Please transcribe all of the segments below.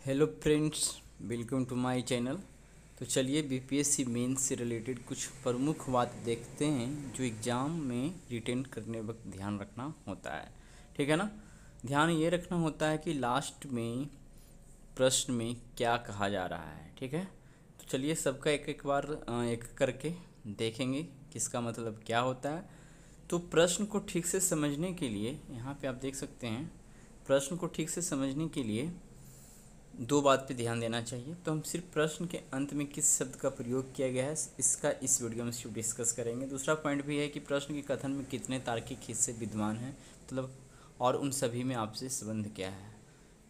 Hello friends, welcome to my channel. तो चलिए BPSC mains से रिलेटेड कुछ प्रमुख बात देखते हैं जो एग्ज़ाम में रिटेन करने वक्त ध्यान रखना होता है। ठीक है ना। ध्यान ये रखना होता है कि लास्ट में प्रश्न में क्या कहा जा रहा है। ठीक है। तो चलिए सबका एक एक बार एक करके देखेंगे किसका मतलब क्या होता है। तो प्रश्न को ठीक से समझने के लिए यहाँ पे आप देख सकते हैं, प्रश्न को ठीक से समझने के लिए दो बात पे ध्यान देना चाहिए। तो हम सिर्फ प्रश्न के अंत में किस शब्द का प्रयोग किया गया है इसका इस वीडियो में सिर्फ डिस्कस करेंगे। दूसरा पॉइंट भी है कि प्रश्न के कथन में कितने तार्किक हिस्से विद्यमान हैं, मतलब और उन सभी में आपसे संबंध क्या है।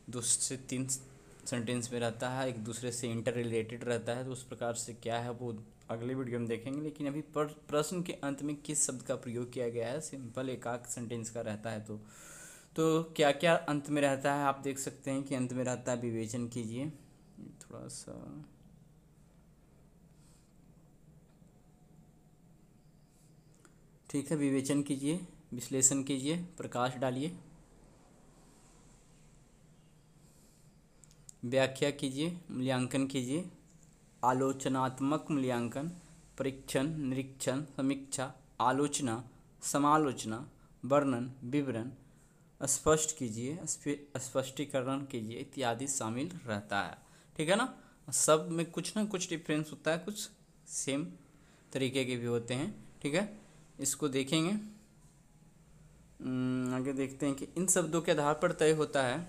दो से तीन सेंटेंस में रहता है, एक दूसरे से इंटर रिलेटेड रहता है, तो उस प्रकार से क्या है वो अगले वीडियो में देखेंगे। लेकिन अभी प्रश्न के अंत में किस शब्द का प्रयोग किया गया है सिंपल एक आध सेंटेंस का रहता है। तो क्या क्या अंत में रहता है आप देख सकते हैं कि अंत में रहता है विवेचन कीजिए। थोड़ा सा ठीक है, विवेचन कीजिए, विश्लेषण कीजिए, प्रकाश डालिए, व्याख्या कीजिए, मूल्यांकन कीजिए, आलोचनात्मक मूल्यांकन, परीक्षण, निरीक्षण, समीक्षा, आलोचना, समालोचना, वर्णन, विवरण, स्पष्ट कीजिए, स्पष्टीकरण कीजिए इत्यादि शामिल रहता है। ठीक है ना। सब में कुछ ना कुछ डिफरेंस होता है, कुछ सेम तरीके के भी होते हैं। ठीक है, इसको देखेंगे। आगे देखते हैं कि इन शब्दों के आधार पर तय होता है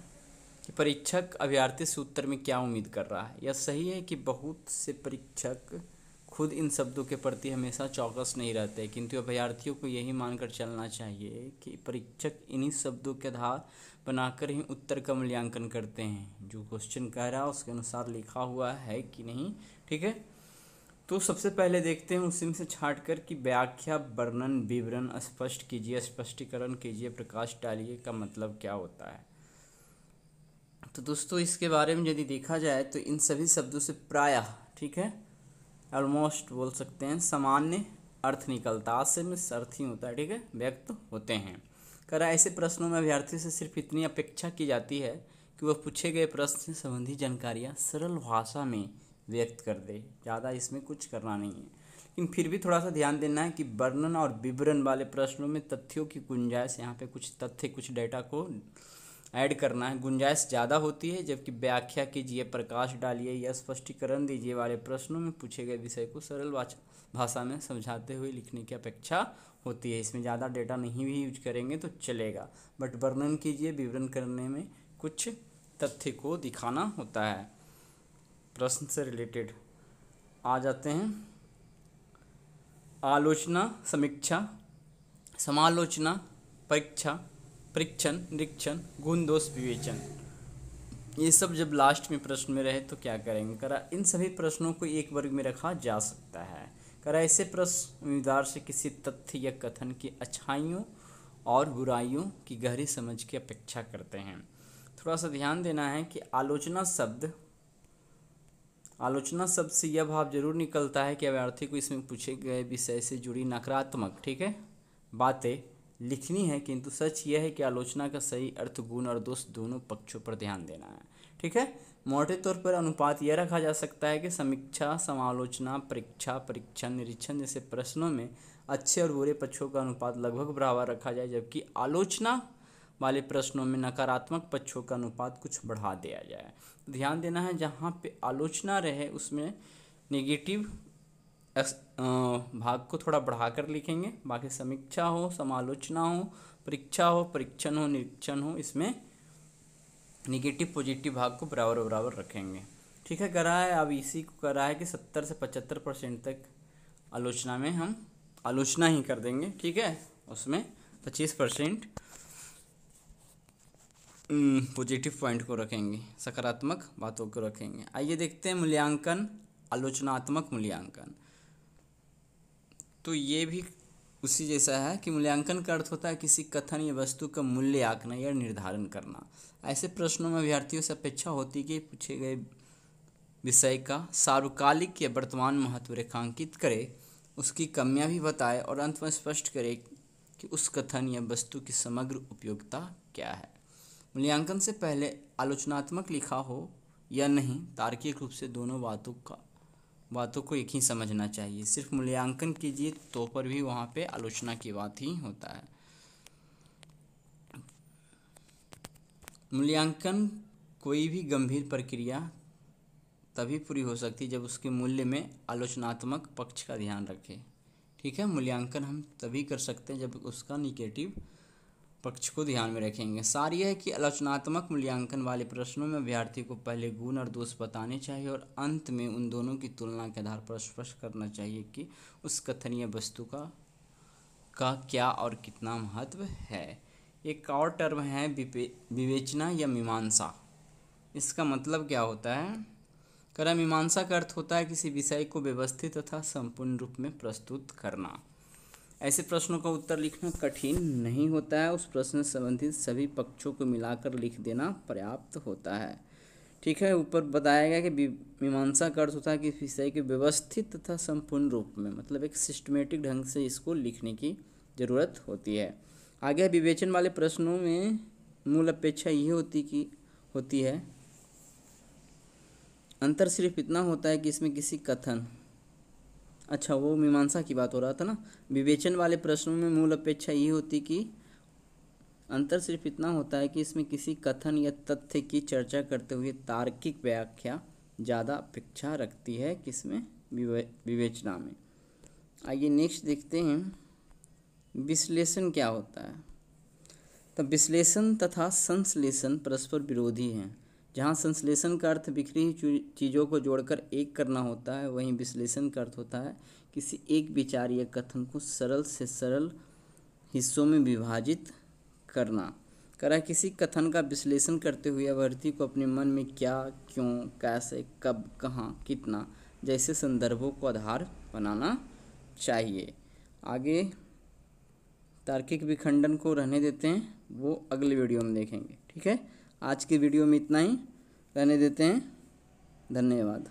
कि परीक्षक अभ्यर्थी से उत्तर में क्या उम्मीद कर रहा है। यह सही है कि बहुत से परीक्षक खुद इन शब्दों के प्रति हमेशा चौकस नहीं रहते, किंतु अभ्यर्थियों को यही मानकर चलना चाहिए कि परीक्षक इन्हीं शब्दों के आधार बनाकर ही उत्तर का मूल्यांकन करते हैं, जो क्वेश्चन कह रहा है उसके अनुसार लिखा हुआ है कि नहीं। ठीक है। तो सबसे पहले देखते हैं उसी में से छाट कर कि व्याख्या, वर्णन, विवरण, स्पष्ट कीजिए, स्पष्टीकरण कीजिए, प्रकाश डालिए का मतलब क्या होता है। तो दोस्तों इसके बारे में यदि देखा जाए तो इन सभी शब्दों से प्रायः, ठीक है, ऑलमोस्ट बोल सकते हैं सामान्य अर्थ निकलता, आशय में अर्थ ही होता है। ठीक है, व्यक्त होते हैं। कह रहा है ऐसे प्रश्नों में अभ्यर्थी से सिर्फ इतनी अपेक्षा की जाती है कि वह पूछे गए प्रश्न से संबंधी जानकारियाँ सरल भाषा में व्यक्त कर दे, ज़्यादा इसमें कुछ करना नहीं है। लेकिन फिर भी थोड़ा सा ध्यान देना है कि वर्णन और विवरण वाले प्रश्नों में तथ्यों की गुंजाइश, यहाँ पे कुछ तथ्य कुछ डेटा को ऐड करना है, गुंजाइश ज़्यादा होती है। जबकि व्याख्या कीजिए, प्रकाश डालिए या स्पष्टीकरण दीजिए वाले प्रश्नों में पूछे गए विषय को सरल भाषा में समझाते हुए लिखने की अपेक्षा होती है। इसमें ज़्यादा डेटा नहीं भी यूज करेंगे तो चलेगा, बट वर्णन कीजिए, विवरण करने में कुछ तथ्य को दिखाना होता है। प्रश्न से रिलेटेड आ जाते हैं। आलोचना, समीक्षा, समालोचना, परीक्षा, परीक्षण, निरीक्षण, गुण दोष विवेचन, ये सब जब लास्ट में प्रश्न में रहे तो क्या करेंगे। करा इन सभी प्रश्नों को एक वर्ग में रखा जा सकता है। करा ऐसे प्रश्न उम्मीदवार से किसी तथ्य या कथन की अच्छाइयों और बुराइयों की गहरी समझ की अपेक्षा करते हैं। थोड़ा सा ध्यान देना है कि आलोचना शब्द से यह भाव जरूर निकलता है कि अभ्यर्थी को इसमें पूछे गए विषय से जुड़ी नकारात्मक, ठीक है, बातें लिखनी है, किंतु सच यह है कि आलोचना का सही अर्थ गुण और दोष दोनों पक्षों पर ध्यान देना है। ठीक है। मोटे तौर पर अनुपात यह रखा जा सकता है कि समीक्षा, समालोचना, परीक्षा, परीक्षण, निरीक्षण जैसे प्रश्नों में अच्छे और बुरे पक्षों का अनुपात लगभग बराबर रखा जाए, जबकि आलोचना वाले प्रश्नों में नकारात्मक पक्षों का अनुपात कुछ बढ़ा दिया जाए। ध्यान देना है जहाँ पे आलोचना रहे उसमें नेगेटिव भाग को थोड़ा बढ़ाकर लिखेंगे, बाकी समीक्षा हो, समालोचना हो, परीक्षा हो, परीक्षण हो, निरीक्षण हो, इसमें निगेटिव पॉजिटिव भाग को बराबर बराबर रखेंगे। ठीक है। करा है अब इसी को करा है कि 70 से 75% तक आलोचना में हम आलोचना ही कर देंगे। ठीक है, उसमें 25% पॉजिटिव पॉइंट को रखेंगे, सकारात्मक बातों को रखेंगे। आइए देखते हैं मूल्यांकन, आलोचनात्मक मूल्यांकन। तो ये भी उसी जैसा है कि मूल्यांकन का अर्थ होता है किसी कथन या वस्तु का मूल्य आंकना या निर्धारण करना। ऐसे प्रश्नों में अभ्यर्थियों से अपेक्षा होती है कि पूछे गए विषय का सार्वकालिक या वर्तमान महत्व रेखांकित करे, उसकी कमियां भी बताए और अंत में स्पष्ट करे कि उस कथन या वस्तु की समग्र उपयोगिता क्या है। मूल्यांकन से पहले आलोचनात्मक लिखा हो या नहीं, तार्किक रूप से दोनों बातों को एक ही समझना चाहिए। सिर्फ मूल्यांकन कीजिए तो पर भी वहाँ पे आलोचना की बात ही होता है। मूल्यांकन कोई भी गंभीर प्रक्रिया तभी पूरी हो सकती है जब उसके मूल्य में आलोचनात्मक पक्ष का ध्यान रखें। ठीक है, मूल्यांकन हम तभी कर सकते हैं जब उसका निगेटिव पक्ष को ध्यान में रखेंगे। सार यह है कि आलोचनात्मक मूल्यांकन वाले प्रश्नों में अभ्यर्थी को पहले गुण और दोष बताने चाहिए और अंत में उन दोनों की तुलना के आधार पर स्पष्ट करना चाहिए कि उस कथनीय वस्तु का क्या और कितना महत्व है। एक और टर्म है विवेचना या मीमांसा। इसका मतलब क्या होता है? करा मीमांसा का अर्थ होता है किसी विषय को व्यवस्थित तथा संपूर्ण रूप में प्रस्तुत करना। ऐसे प्रश्नों का उत्तर लिखना कठिन नहीं होता है, उस प्रश्न से संबंधित सभी पक्षों को मिलाकर लिख देना पर्याप्त होता है। ठीक है, ऊपर बताया गया कि मीमांसा का अर्थ होता है कि विषय के व्यवस्थित तथा संपूर्ण रूप में, मतलब एक सिस्टमेटिक ढंग से इसको लिखने की ज़रूरत होती है। आगे विवेचन वाले प्रश्नों में मूल अपेक्षा ये होती है, अंतर सिर्फ इतना होता है कि इसमें किसी कथन, अच्छा वो मीमांसा की बात हो रहा था ना। विवेचन वाले प्रश्नों में मूल अपेक्षा ये होती कि अंतर सिर्फ इतना होता है कि इसमें किसी कथन या तथ्य की चर्चा करते हुए तार्किक व्याख्या ज़्यादा अपेक्षा रखती है, किसमें? विवेचना में। आइए नेक्स्ट देखते हैं, विश्लेषण क्या होता है। तो विश्लेषण तथा संश्लेषण परस्पर विरोधी हैं। जहाँ संश्लेषण का अर्थ बिखरी हुई चीज़ों को जोड़कर एक करना होता है, वहीं विश्लेषण का अर्थ होता है किसी एक विचार या कथन को सरल से सरल हिस्सों में विभाजित करना। किसी कथन का विश्लेषण करते हुए अभ्यर्थी को अपने मन में क्या, क्यों, कैसे, कब, कहाँ, कितना जैसे संदर्भों को आधार बनाना चाहिए। आगे तार्किक विखंडन को रहने देते हैं, वो अगले वीडियो में देखेंगे। ठीक है, आज के वीडियो में इतना ही रहने देते हैं। धन्यवाद।